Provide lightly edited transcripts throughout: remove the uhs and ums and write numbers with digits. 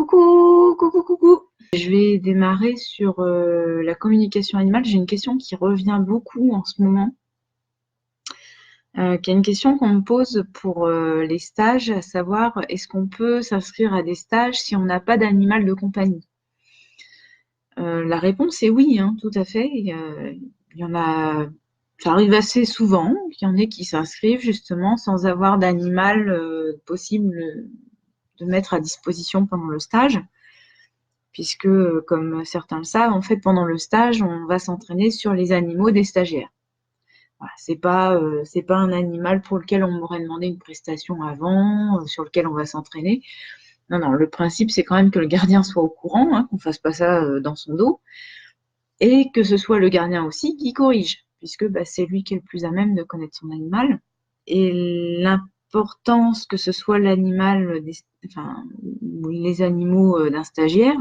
Coucou, coucou, coucou. Je vais démarrer sur la communication animale. J'ai une question qui revient beaucoup en ce moment, qui est une question qu'on me pose pour les stages, à savoir est-ce qu'on peut s'inscrire à des stages si on n'a pas d'animal de compagnie? La réponse est oui, hein, tout à fait. Il y en a, ça arrive assez souvent qu'il y en ait qui s'inscrivent justement sans avoir d'animal possible de mettre à disposition pendant le stage. Puisque, comme certains le savent, en fait, pendant le stage, on va s'entraîner sur les animaux des stagiaires. Voilà, c'est pas un animal pour lequel on m'aurait demandé une prestation avant, sur lequel on va s'entraîner. Non, non, le principe, c'est quand même que le gardien soit au courant, hein, qu'on fasse pas ça dans son dos, et que ce soit le gardien aussi qui corrige, puisque c'est lui qui est le plus à même de connaître son animal. Et l'importance que ce soit l'animal, enfin, les animaux d'un stagiaire,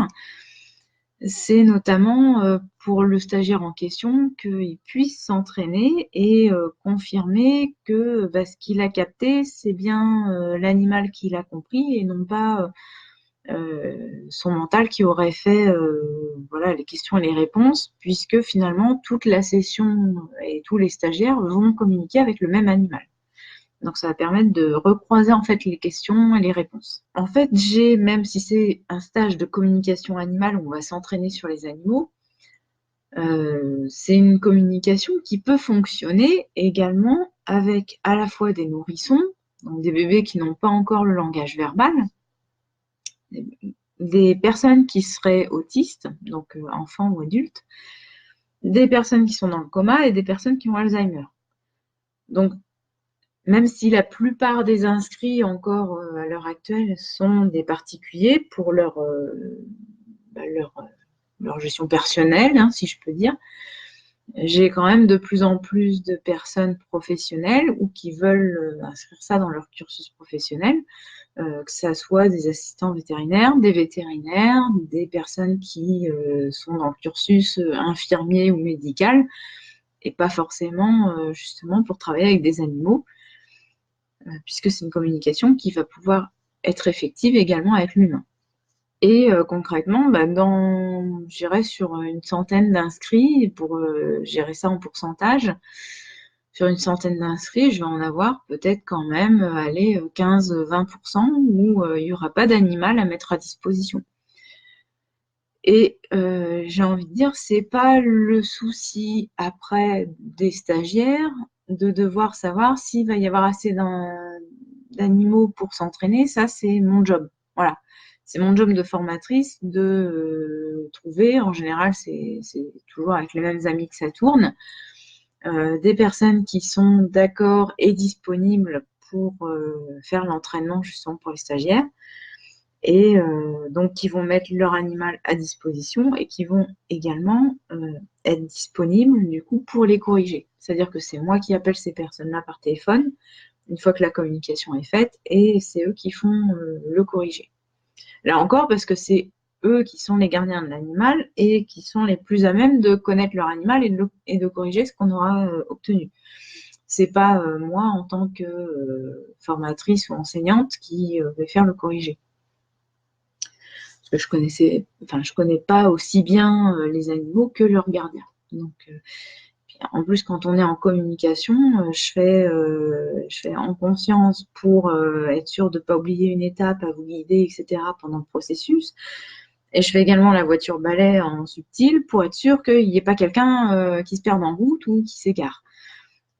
c'est notamment pour le stagiaire en question qu'il puisse s'entraîner et confirmer que ce qu'il a capté, c'est bien l'animal qu'il a compris et non pas son mental qui aurait fait voilà, les questions et les réponses, puisque finalement toute la session et tous les stagiaires vont communiquer avec le même animal. Donc, ça va permettre de recroiser en fait les questions et les réponses. En fait, même si c'est un stage de communication animale où on va s'entraîner sur les animaux, c'est une communication qui peut fonctionner également avec à la fois des nourrissons, donc des bébés qui n'ont pas encore le langage verbal, des personnes qui seraient autistes, donc enfants ou adultes, des personnes qui sont dans le coma et des personnes qui ont Alzheimer. Donc, même si la plupart des inscrits encore à l'heure actuelle sont des particuliers pour leur gestion personnelle, hein, si je peux dire, j'ai quand même de plus en plus de personnes professionnelles ou qui veulent inscrire ça dans leur cursus professionnel, que ça soit des assistants vétérinaires, des vétérinaires, des personnes qui sont dans le cursus infirmier ou médical, et pas forcément justement pour travailler avec des animaux, puisque c'est une communication qui va pouvoir être effective également avec l'humain. Et concrètement, j'irais sur une centaine d'inscrits, pour gérer ça en pourcentage, sur une centaine d'inscrits, je vais en avoir peut-être quand même 15-20% où il n'y aura pas d'animal à mettre à disposition. Et j'ai envie de dire, c'est pas le souci après des stagiaires de devoir savoir s'il va y avoir assez d'animaux pour s'entraîner. Ça, c'est mon job. Voilà. C'est mon job de formatrice de trouver, en général, c'est toujours avec les mêmes amis que ça tourne, des personnes qui sont d'accord et disponibles pour faire l'entraînement justement pour les stagiaires, et donc qui vont mettre leur animal à disposition et qui vont également être disponibles du coup pour les corriger. C'est-à-dire que c'est moi qui appelle ces personnes-là par téléphone une fois que la communication est faite, et c'est eux qui font le corriger. Là encore, parce que c'est eux qui sont les gardiens de l'animal et qui sont les plus à même de connaître leur animal et de corriger ce qu'on aura obtenu. C'est pas moi en tant que formatrice ou enseignante qui vais faire le corriger. Parce que je connais pas aussi bien les animaux que leurs gardiens. Donc, en plus, quand on est en communication, je fais en conscience pour être sûre de ne pas oublier une étape à vous guider, etc. pendant le processus. Et je fais également la voiture balai en subtil pour être sûre qu'il n'y ait pas quelqu'un qui se perde en route ou qui s'égare.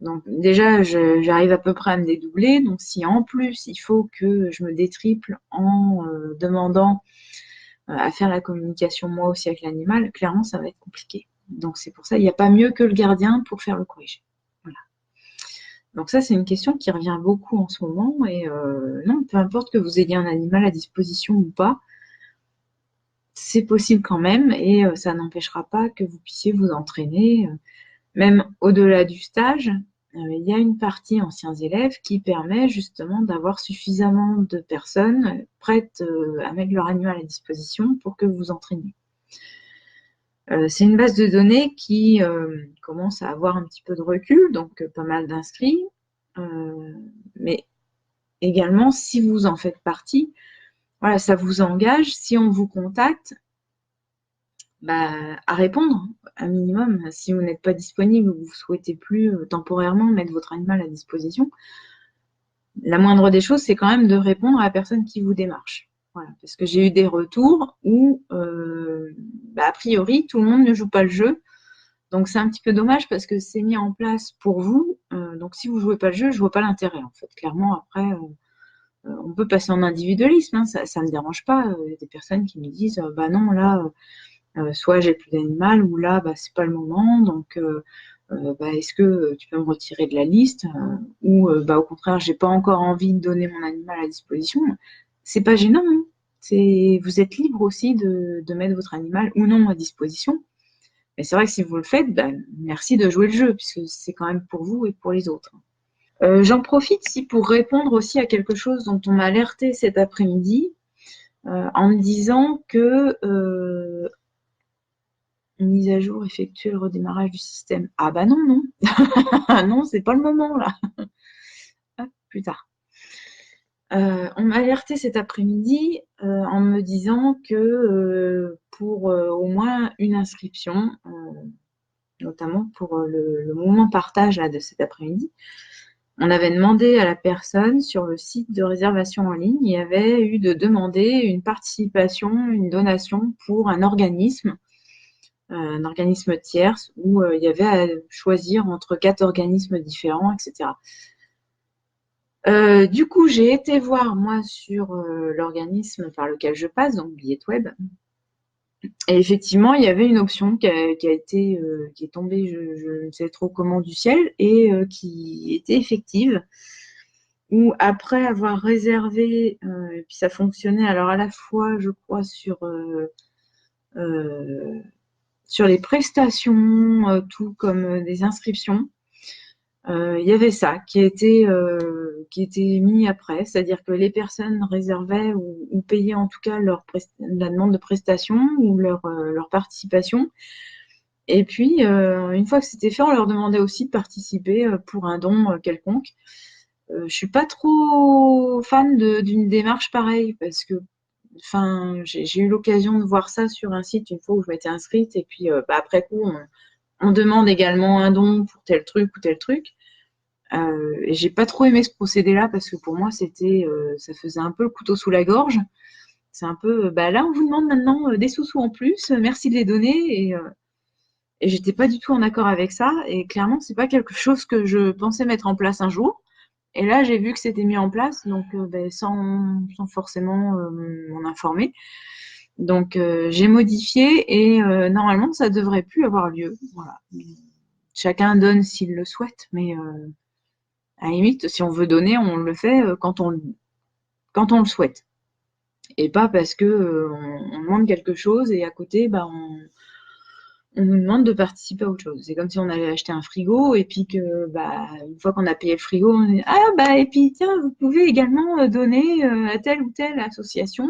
Donc déjà, j'arrive à peu près à me dédoubler. Donc si en plus, il faut que je me détriple en demandant à faire la communication moi aussi avec l'animal, clairement, ça va être compliqué. Donc c'est pour ça, il n'y a pas mieux que le gardien pour faire le corrigé. Voilà. Donc ça, c'est une question qui revient beaucoup en ce moment. Et non, peu importe que vous ayez un animal à disposition ou pas, c'est possible quand même, et ça n'empêchera pas que vous puissiez vous entraîner. Même au-delà du stage, il y a une partie anciens élèves qui permet justement d'avoir suffisamment de personnes prêtes à mettre leur animal à disposition pour que vous vous entraîniez. C'est une base de données qui commence à avoir un petit peu de recul, donc pas mal d'inscrits, mais également, si vous en faites partie, voilà, ça vous engage, si on vous contacte, à répondre un minimum. Si vous n'êtes pas disponible ou vous ne souhaitez plus temporairement mettre votre animal à disposition, la moindre des choses, c'est quand même de répondre à la personne qui vous démarche. Voilà, parce que j'ai eu des retours où, a priori, tout le monde ne joue pas le jeu. Donc, c'est un petit peu dommage parce que c'est mis en place pour vous. Donc, si vous ne jouez pas le jeu, je ne vois pas l'intérêt, en fait. Clairement, après, on peut passer en individualisme, hein, ça ne me dérange pas. Il y a des personnes qui me disent, non, là, soit j'ai plus d'animal, ou là, c'est pas le moment, donc est-ce que tu peux me retirer de la liste, ou au contraire, j'ai pas encore envie de donner mon animal à disposition. C'est pas gênant, hein. Vous êtes libre aussi de mettre votre animal ou non à disposition. Mais c'est vrai que si vous le faites, merci de jouer le jeu, puisque c'est quand même pour vous et pour les autres. J'en profite ici pour répondre aussi à quelque chose dont on m'a alerté cet après-midi, en me disant que mise à jour, effectuer le redémarrage du système. Ah non, non. Non, c'est pas le moment là. Hop, plus tard. On m'a alerté cet après-midi en me disant que pour au moins une inscription, notamment pour le moment partage là, de cet après-midi, on avait demandé à la personne sur le site de réservation en ligne, il y avait eu de demander une participation, une donation pour un organisme tierce où il y avait à choisir entre 4 organismes différents, etc. Du coup, j'ai été voir, moi, sur l'organisme par lequel je passe, donc Billetweb, et effectivement, il y avait une option qui est tombée, je ne sais trop comment, du ciel, et qui était effective, où après avoir réservé, et puis ça fonctionnait, alors à la fois, je crois, sur les prestations, tout comme des inscriptions, il y avait ça qui était mis après, c'est-à-dire que les personnes réservaient ou payaient en tout cas la demande de prestation ou leur participation. Et puis, une fois que c'était fait, on leur demandait aussi de participer pour un don quelconque. Je suis pas trop fan d'une démarche pareille parce que, enfin, j'ai eu l'occasion de voir ça sur un site une fois où je m'étais inscrite et puis après coup, on demande également un don pour tel truc ou tel truc. Et j'ai pas trop aimé ce procédé-là parce que pour moi, ça faisait un peu le couteau sous la gorge. C'est un peu, là, on vous demande maintenant des sous-sous en plus, merci de les donner. Et j'étais pas du tout en accord avec ça. Et clairement, c'est pas quelque chose que je pensais mettre en place un jour. Et là, j'ai vu que c'était mis en place, donc sans forcément m'en informer. Donc, j'ai modifié et normalement, ça devrait plus avoir lieu. Voilà. Chacun donne s'il le souhaite, mais à la limite, si on veut donner, on le fait quand on le souhaite. Et pas parce que on demande quelque chose et à côté, on nous demande de participer à autre chose. C'est comme si on allait acheter un frigo et puis que, une fois qu'on a payé le frigo, on dit et puis tiens, vous pouvez également donner à telle ou telle association.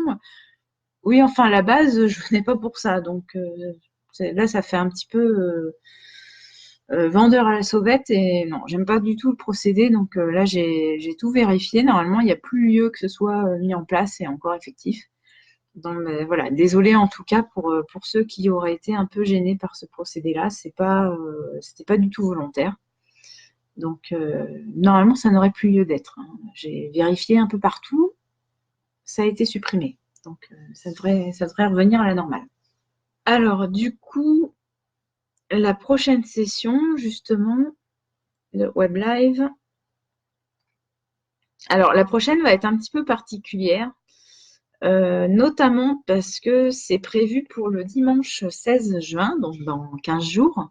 Oui, enfin, à la base, je venais pas pour ça. Donc là, ça fait un petit peu vendeur à la sauvette et non, j'aime pas du tout le procédé. Donc là, j'ai tout vérifié. Normalement, il n'y a plus lieu que ce soit mis en place et encore effectif. Donc voilà, désolée en tout cas pour ceux qui auraient été un peu gênés par ce procédé-là. C'était pas du tout volontaire. Donc normalement, ça n'aurait plus lieu d'être, hein. J'ai vérifié un peu partout, ça a été supprimé. Donc ça devrait revenir à la normale. Alors du coup, la prochaine session, justement, de Web Live. Alors la prochaine va être un petit peu particulière. Notamment parce que c'est prévu pour le dimanche 16 juin, donc dans 15 jours.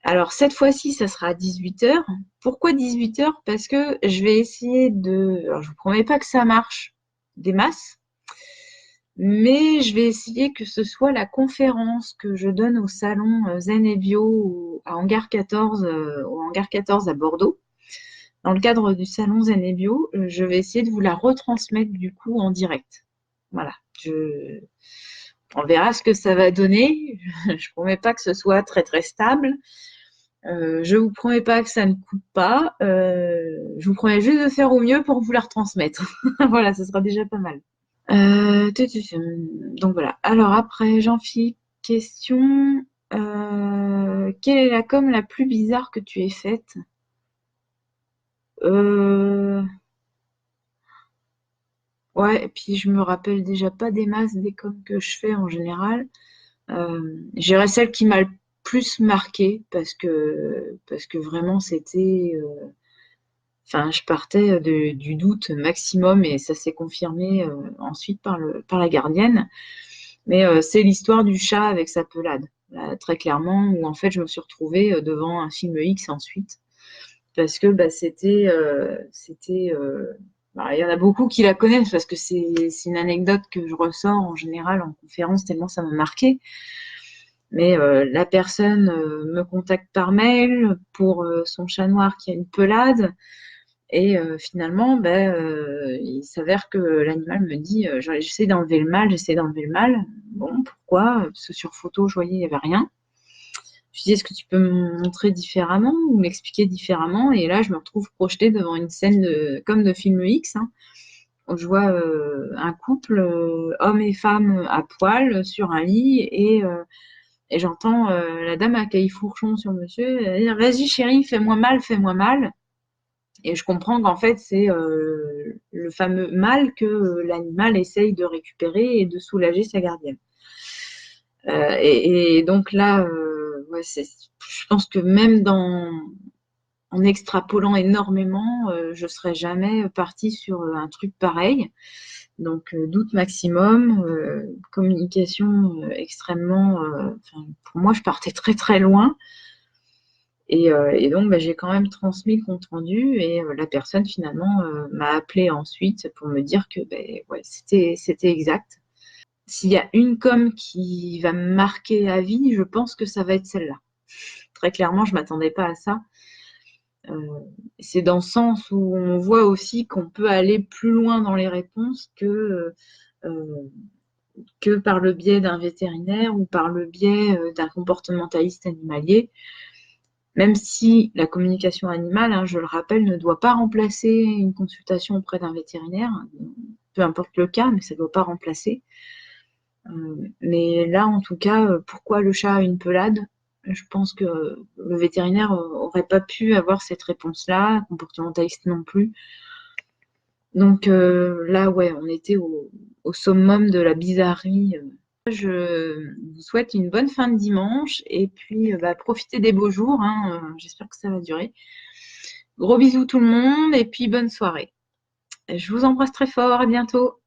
Alors cette fois-ci, ça sera à 18h. Pourquoi 18h? Parce que je vais essayer alors je vous promets pas que ça marche des masses, mais je vais essayer que ce soit la conférence que je donne au salon Zen et Bio au hangar 14 à Bordeaux. Dans le cadre du salon Zen et Bio, je vais essayer de vous la retransmettre du coup en direct. Voilà. On verra ce que ça va donner. Je ne promets pas que ce soit très très stable. Je ne vous promets pas que ça ne coupe pas. Je vous promets juste de faire au mieux pour vous la retransmettre. Voilà, ce sera déjà pas mal. Donc voilà. Alors après, Jean-Philippe, question. Quelle est la com la plus bizarre que tu aies faite? Euh, Ouais, et puis je me rappelle déjà pas des masses des coms que je fais en général. Je dirais celle qui m'a le plus marqué parce que vraiment c'était. Enfin, je partais du doute maximum et ça s'est confirmé ensuite par la gardienne. Mais c'est l'histoire du chat avec sa pelade, là, très clairement, où en fait je me suis retrouvée devant un film X ensuite, parce que bah, bah, il y en a beaucoup qui la connaissent parce que c'est une anecdote que je ressors en général en conférence tellement ça m'a marqué. Mais la personne me contacte par mail pour son chat noir qui a une pelade. Et finalement, ben, il s'avère que l'animal me dit j'essaie d'enlever le mal, j'essaie d'enlever le mal. Bon, pourquoi? Parce que sur photo, je voyais, il n'y avait rien. Je lui dis est-ce que tu peux me montrer différemment ou m'expliquer différemment? Et là, je me retrouve projetée devant une scène comme de film X, hein, où je vois un couple, homme et femme à poil sur un lit et j'entends la dame à caille-fourchon sur monsieur dire vas-y chérie, fais-moi mal, fais-moi mal. Et je comprends qu'en fait, c'est le fameux mal que l'animal essaye de récupérer et de soulager sa gardienne. Et donc là, ouais, je pense que même en extrapolant énormément, je ne serais jamais partie sur un truc pareil. Donc, doute maximum, communication extrêmement. Enfin, pour moi, je partais très très loin. Et donc, bah, j'ai quand même transmis le compte rendu et la personne finalement m'a appelé ensuite pour me dire que ben, ouais, c'était exact. S'il y a une com qui va me marquer à vie, je pense que ça va être celle-là. Très clairement, je ne m'attendais pas à ça. Euh, c'est dans le sens où on voit aussi qu'on peut aller plus loin dans les réponses euh, que par le biais d'un vétérinaire ou par le biais d'un comportementaliste animalier. Même si la communication animale, hein, je le rappelle, ne doit pas remplacer une consultation auprès d'un vétérinaire, peu importe le cas, mais ça ne doit pas remplacer. Mais là, en tout cas, pourquoi le chat a une pelade? Je pense que le vétérinaire n'aurait pas pu avoir cette réponse-là, comportementaliste non plus. Donc là, ouais, on était au summum de la bizarrerie. Je vous souhaite une bonne fin de dimanche et puis bah, profitez des beaux jours, hein, j'espère que ça va durer. Gros bisous tout le monde et puis bonne soirée. Je vous embrasse très fort, à bientôt.